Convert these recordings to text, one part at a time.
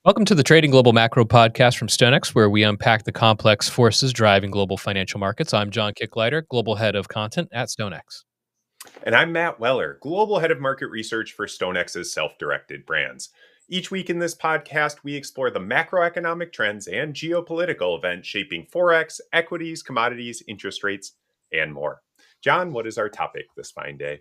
Welcome to the Trading Global Macro podcast from StoneX, where we unpack the complex forces driving global financial markets. I'm John Kicklighter, Global Head of Content at StoneX. And I'm Matt Weller, Global Head of Market Research for StoneX's self-directed brands. Each week in this podcast, we explore the macroeconomic trends and geopolitical events shaping Forex, equities, commodities, interest rates, and more. John, what is our topic this fine day?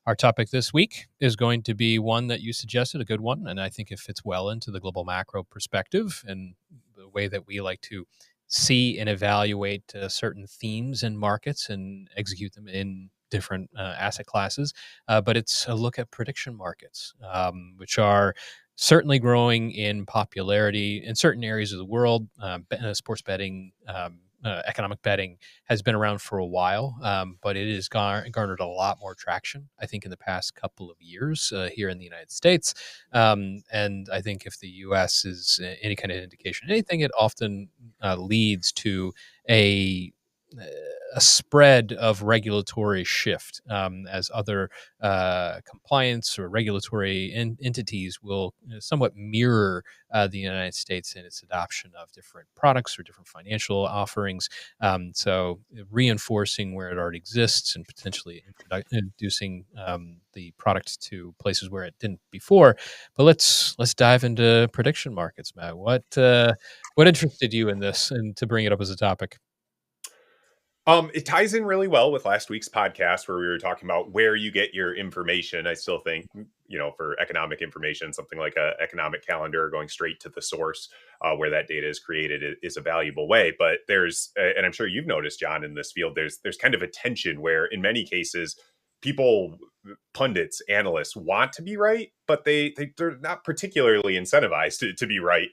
Our topic this week is going to be one that you suggested, a good one, and I think it fits well into the global macro perspective and the way that we like to see and evaluate certain themes in markets and execute them in different asset classes. But it's a look at prediction markets, which are certainly growing in popularity in certain areas of the world. Sports betting, economic betting has been around for a while, but it has garnered a lot more traction, I think, in the past couple of years here in the United States. And I think if the U.S. is any kind of indication, anything, it often leads to a a spread of regulatory shift as other compliance or regulatory entities will somewhat mirror the United States in its adoption of different products or different financial offerings. So reinforcing where it already exists and potentially introducing the product to places where it didn't before. But let's dive into prediction markets, Matt. What interested you in this and to bring it up as a topic? It ties in really well with last week's podcast where we were talking about where you get your information. I still think, for economic information, something like a economic calendar going straight to the source where that data is created is a valuable way. But and I'm sure you've noticed, John, in this field, there's kind of a tension where in many cases, people, pundits, analysts want to be right, but they're not particularly incentivized to be right.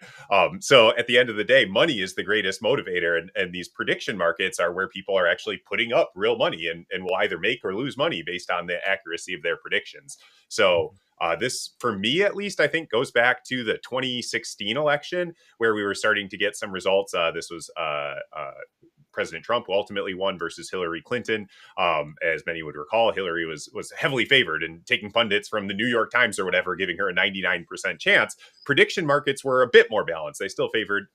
So at the end of the day, money is the greatest motivator, and these prediction markets are where people are actually putting up real money and will either make or lose money based on the accuracy of their predictions. So this, for me at least, I think goes back to the 2016 election where we were starting to get some results. This was President Trump, who ultimately won, versus Hillary Clinton. As many would recall, Hillary was heavily favored, and taking pundits from the New York Times or whatever, giving her a 99% chance. Prediction markets were a bit more balanced. They still favored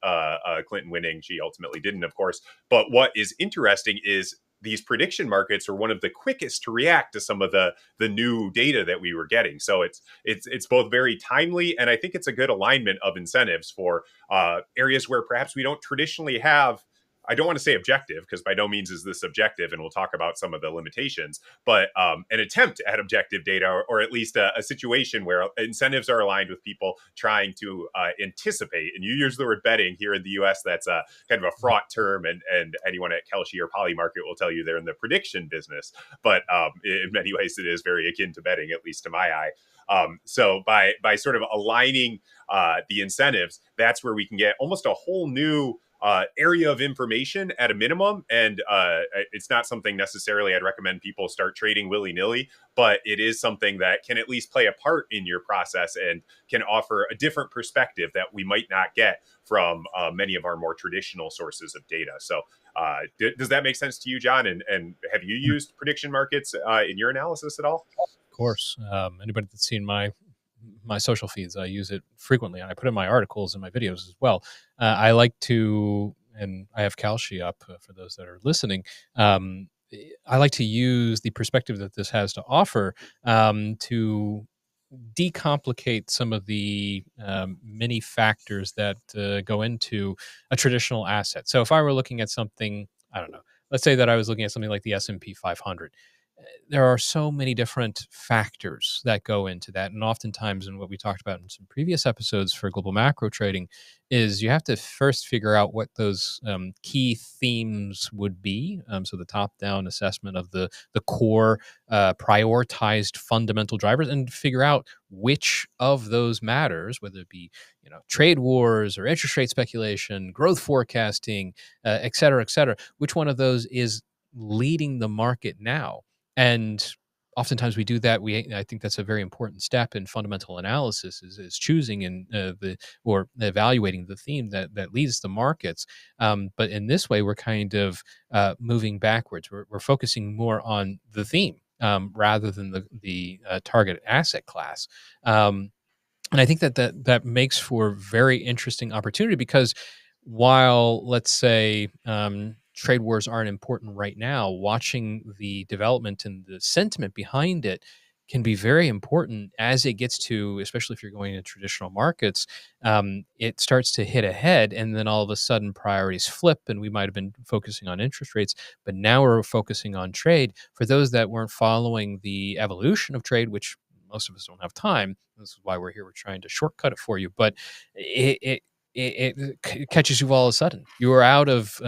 Clinton winning. She ultimately didn't, of course. But what is interesting is these prediction markets are one of the quickest to react to some of the new data that we were getting. So it's both very timely, and I think it's a good alignment of incentives for areas where perhaps we don't traditionally have. I don't want to say objective, because by no means is this objective, and we'll talk about some of the limitations, but an attempt at objective data, or at least a situation where incentives are aligned with people trying to anticipate. And you use the word betting here in the US. That's a kind of a fraught term, and anyone at Kalshi or Polymarket will tell you they're in the prediction business. But in many ways, it is very akin to betting, at least to my eye. So by sort of aligning the incentives, that's where we can get almost a whole new area of information at a minimum. And it's not something necessarily I'd recommend people start trading willy-nilly, but it is something that can at least play a part in your process and can offer a different perspective that we might not get from many of our more traditional sources of data. So does that make sense to you, John? And have you used prediction markets in your analysis at all? Of course, anybody that's seen my social feeds, I use it frequently, and I put in my articles and my videos as well. I like to, and I have Kalshi up for those that are listening. I like to use the perspective that this has to offer to decomplicate some of the many factors that go into a traditional asset. So if I were looking at something, I don't know, let's say that I was looking at something like the S&P 500. There are so many different factors that go into that. And oftentimes, and what we talked about in some previous episodes for global macro trading, is you have to first figure out what those key themes would be. So the top-down assessment of the core prioritized fundamental drivers, and figure out which of those matters, whether it be trade wars or interest rate speculation, growth forecasting, et cetera, which one of those is leading the market now. And oftentimes we do that. I think that's a very important step in fundamental analysis is choosing and or evaluating the theme that leads the markets. But in this way, we're kind of moving backwards. We're focusing more on the theme rather than the target asset class. And I think that makes for very interesting opportunity because while, let's say, trade wars aren't important right now, watching the development and the sentiment behind it can be very important as it gets to, especially if you're going to traditional markets, it starts to hit ahead, and then all of a sudden priorities flip, and we might have been focusing on interest rates, but now we're focusing on trade. For those that weren't following the evolution of trade, which most of us don't have time. This is why we're here. We're trying to shortcut it for you, but it it it catches you all of a sudden. You are out of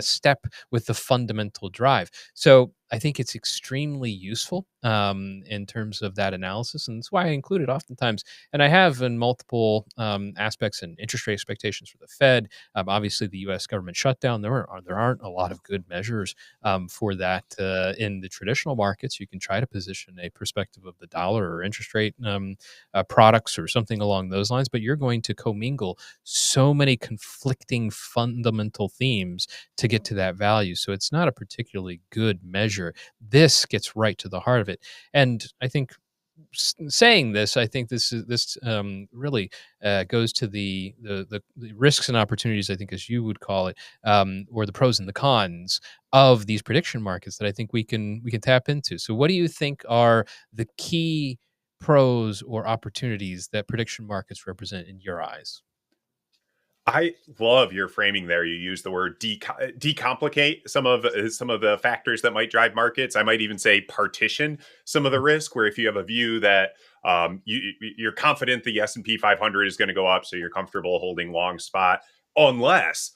step with the fundamental drive. So I think it's extremely useful in terms of that analysis, and that's why I include it oftentimes. And I have in multiple aspects and interest rate expectations for the Fed. Obviously, the U.S. government shutdown. There aren't a lot of good measures for that in the traditional markets. You can try to position a perspective of the dollar or interest rate products or something along those lines, but you're going to commingle so many conflicting fundamental themes to get to that value. So it's not a particularly good measure. This gets right to the heart of it. And I think saying this, I think this really goes to the risks and opportunities. I think, as you would call it, or the pros and the cons of these prediction markets that I think we can tap into. So, what do you think are the key pros or opportunities that prediction markets represent in your eyes? I love your framing there. You use the word decomplicate some of the factors that might drive markets. I might even say partition some of the risk. Where if you have a view that you're confident the S&P 500 is going to go up, so you're comfortable holding long spot, unless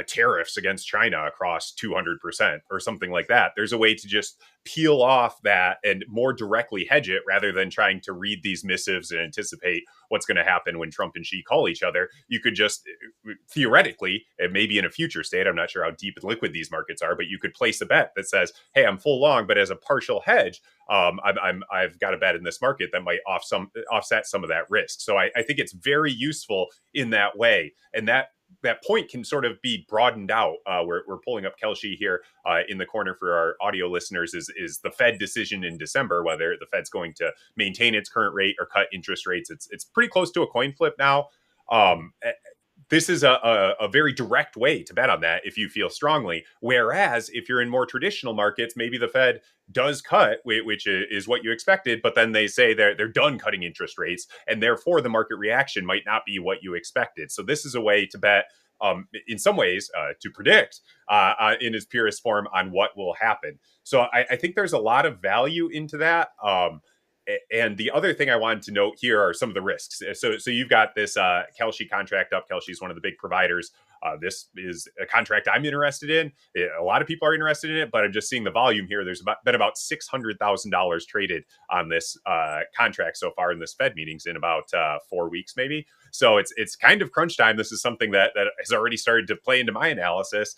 tariffs against China across 200% or something like that. There's a way to just peel off that and more directly hedge it rather than trying to read these missives and anticipate what's going to happen when Trump and Xi call each other. You could just theoretically, and maybe in a future state, I'm not sure how deep and liquid these markets are, but you could place a bet that says, "Hey, I'm full long, but as a partial hedge, I've got a bet in this market that might offset some of that risk." So I think it's very useful in that way, and that point can sort of be broadened out. We're pulling up Kelshi here in the corner for our audio listeners. Is the Fed decision in December whether the Fed's going to maintain its current rate or cut interest rates? It's pretty close to a coin flip now. Um, this is a very direct way to bet on that if you feel strongly. Whereas if you're in more traditional markets, maybe the Fed does cut, which is what you expected, but then they say they're done cutting interest rates, and therefore the market reaction might not be what you expected. So this is a way to bet, in some ways, to predict in its purest form on what will happen. So I think there's a lot of value into that. And the other thing I wanted to note here are some of the risks. So you've got this Kelshi contract up. Kelshi is one of the big providers. This is a contract I'm interested in. A lot of people are interested in it, but I'm just seeing the volume here. There's been about $600,000 traded on this contract so far in this Fed meetings in about 4 weeks, maybe. So it's kind of crunch time. This is something that has already started to play into my analysis.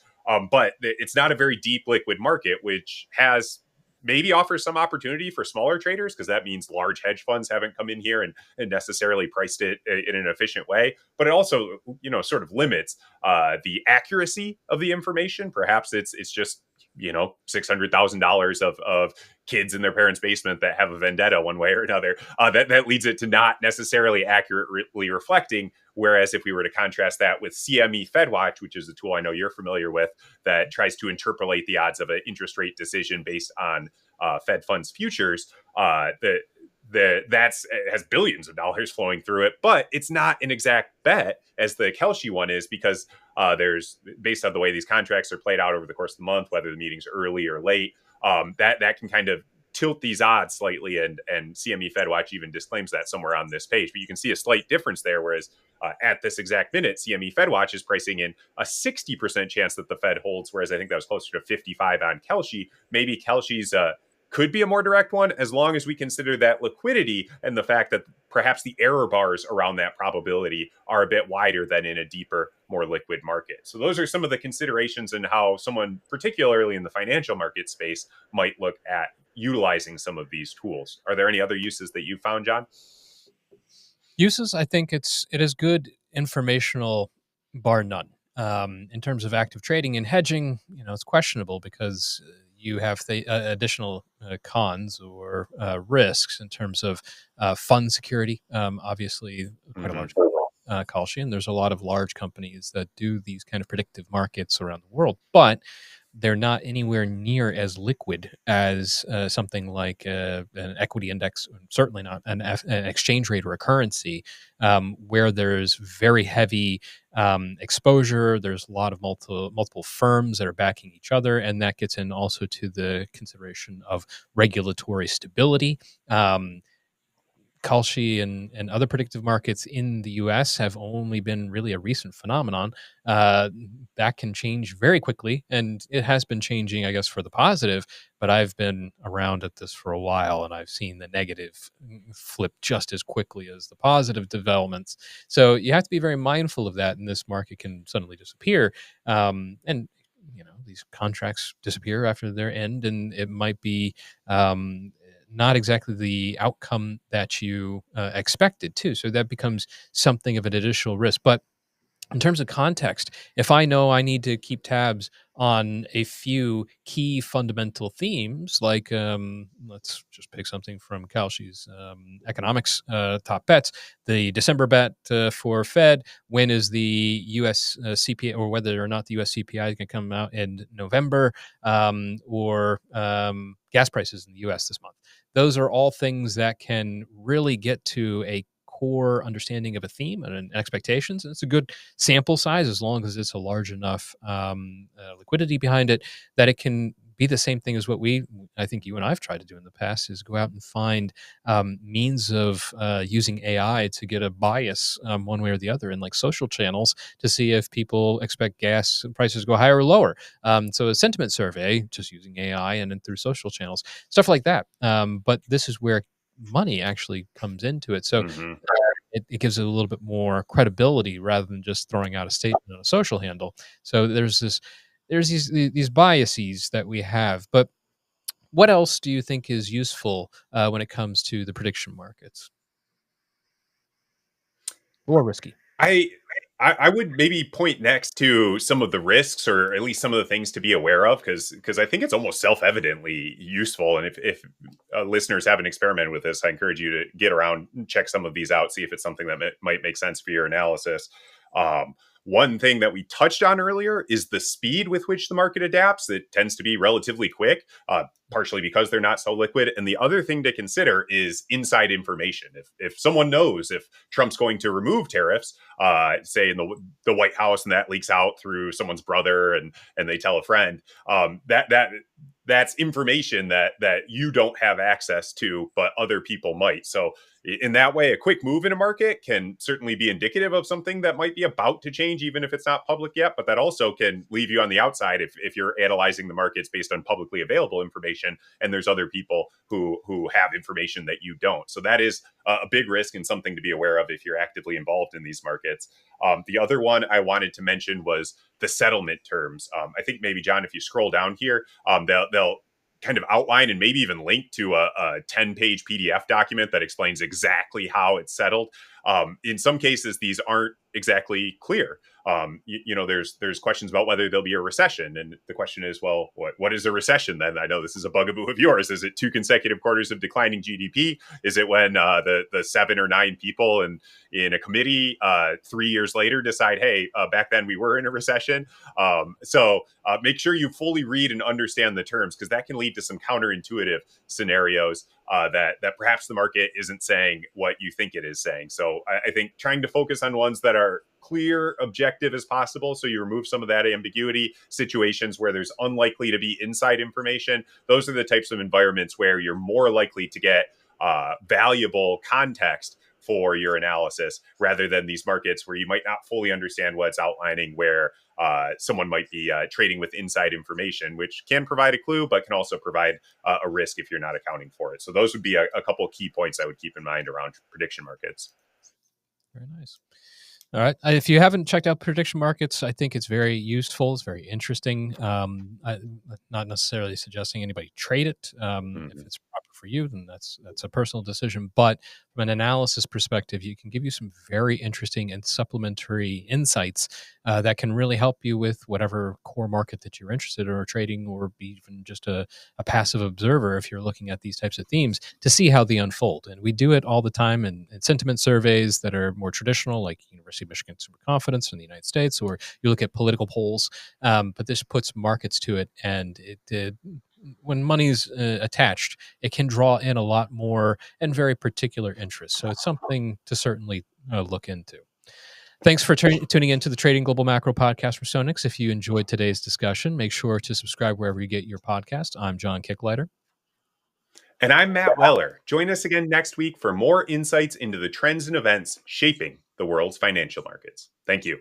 But it's not a very deep liquid market, which has maybe offers some opportunity for smaller traders because that means large hedge funds haven't come in here and necessarily priced it in an efficient way. But it also, sort of limits the accuracy of the information. Perhaps it's just $600,000 of kids in their parents' basement that have a vendetta one way or another. That leads it to not necessarily accurately reflecting. Whereas if we were to contrast that with CME FedWatch, which is a tool I know you're familiar with, that tries to interpolate the odds of an interest rate decision based on Fed funds futures, that's has billions of dollars flowing through it, but it's not an exact bet as the Kelshi one is, because there's, based on the way these contracts are played out over the course of the month, whether the meeting's early or late, that can kind of tilt these odds slightly, and CME FedWatch even disclaims that somewhere on this page. But you can see a slight difference there, whereas at this exact minute, CME FedWatch is pricing in a 60% chance that the Fed holds, whereas I think that was closer to 55 on Kelshi. Maybe Kelshi's could be a more direct one, as long as we consider that liquidity and the fact that perhaps the error bars around that probability are a bit wider than in a deeper, more liquid market. So those are some of the considerations and how someone, particularly in the financial market space, might look at utilizing some of these tools. Are there any other uses that you found, John? Uses, I think it is good informational, bar none. In terms of active trading and hedging, it's questionable because you have the additional cons or risks in terms of fund security. Obviously, quite a Hmm. large Kalshi, and there's a lot of large companies that do these kind of predictive markets around the world, but they're not anywhere near as liquid as something like an equity index, certainly not an exchange rate or a currency, where there's very heavy exposure. There's a lot of multiple firms that are backing each other, and that gets in also to the consideration of regulatory stability. Kalshi and other predictive markets in the US have only been really a recent phenomenon. Uh, that can change very quickly, and it has been changing, I guess, for the positive. But I've been around at this for a while, and I've seen the negative flip just as quickly as the positive developments. So you have to be very mindful of that, and this market can suddenly disappear. And these contracts disappear after their end, and it might be not exactly the outcome that you expected too. So that becomes something of an additional risk. But in terms of context, if I know I need to keep tabs on a few key fundamental themes, like let's just pick something from Kalshi's economics top bets, the December bet for Fed, when is the U.S. CPI, or whether or not the U.S. CPI is going to come out in November, or gas prices in the U.S. this month. Those are all things that can really get to a core understanding of a theme and expectations. And it's a good sample size as long as it's a large enough liquidity behind it that it can be the same thing as what I think you and I've tried to do in the past, is go out and find means of using AI to get a bias one way or the other in like social channels to see if people expect gas prices to go higher or lower. So a sentiment survey just using AI and then through social channels, stuff like that. But this is where money actually comes into it. So Hmm. it gives it a little bit more credibility rather than just throwing out a statement on a social handle. So there's these biases that we have. But what else do you think is useful when it comes to the prediction markets, or risky? I I would maybe point next to some of the risks, or at least some of the things to be aware of, because I think it's almost self evidently useful. And if listeners haven't experimented with this, I encourage you to get around and check some of these out, see if it's something that might make sense for your analysis. Um, One thing that we touched on earlier is the speed with which the market adapts. It tends to be relatively quick, partially because they're not so liquid. And the other thing to consider is inside information. If someone knows if Trump's going to remove tariffs, say in the White House, and that leaks out through someone's brother, and they tell a friend, that's information that you don't have access to, but other people might. So in that way, a quick move in a market can certainly be indicative of something that might be about to change, even if it's not public yet. But that also can leave you on the outside if you're analyzing the markets based on publicly available information, and there's other people who have information that you don't. So that is a big risk and something to be aware of if you're actively involved in these markets. The other one I wanted to mention was the settlement terms. I think maybe, John, if you scroll down here, they'll kind of outline and maybe even link to a 10-page PDF document that explains exactly how it's settled. In some cases, these aren't exactly clear. There's questions about whether there'll be a recession, and the question is, well, what is a recession then? I know this is a bugaboo of yours. Is it 2 consecutive quarters of declining GDP? Is it when the 7 or 9 people in a committee 3 years later decide, hey, back then we were in a recession? So make sure you fully read and understand the terms, because that can lead to some counterintuitive scenarios that perhaps the market isn't saying what you think it is saying. So I think trying to focus on ones that are clear, objective as possible, so you remove some of that ambiguity. Situations where there's unlikely to be inside information, those are the types of environments where you're more likely to get valuable context for your analysis, rather than these markets where you might not fully understand what it's outlining, where someone might be trading with inside information, which can provide a clue, but can also provide a risk if you're not accounting for it. So those would be a couple of key points I would keep in mind around prediction markets. Very nice. All right. If you haven't checked out prediction markets, I think it's very useful. It's very interesting. Not necessarily suggesting anybody trade it if Mhm. it's proper for you, then that's a personal decision. But from an analysis perspective, you can give you some very interesting and supplementary insights that can really help you with whatever core market that you're interested in or trading, or be even just a passive observer if you're looking at these types of themes to see how they unfold. And we do it all the time in sentiment surveys that are more traditional, like University of Michigan Consumer Confidence in the United States, or you look at political polls. But this puts markets to it, and when money's attached, it can draw in a lot more and very particular interests. So it's something to certainly look into. Thanks for tuning into the Trading Global Macro podcast for StoneX. If you enjoyed today's discussion, make sure to subscribe wherever you get your podcast. I'm John Kicklighter. And I'm Matt Weller. Join us again next week for more insights into the trends and events shaping the world's financial markets. Thank you.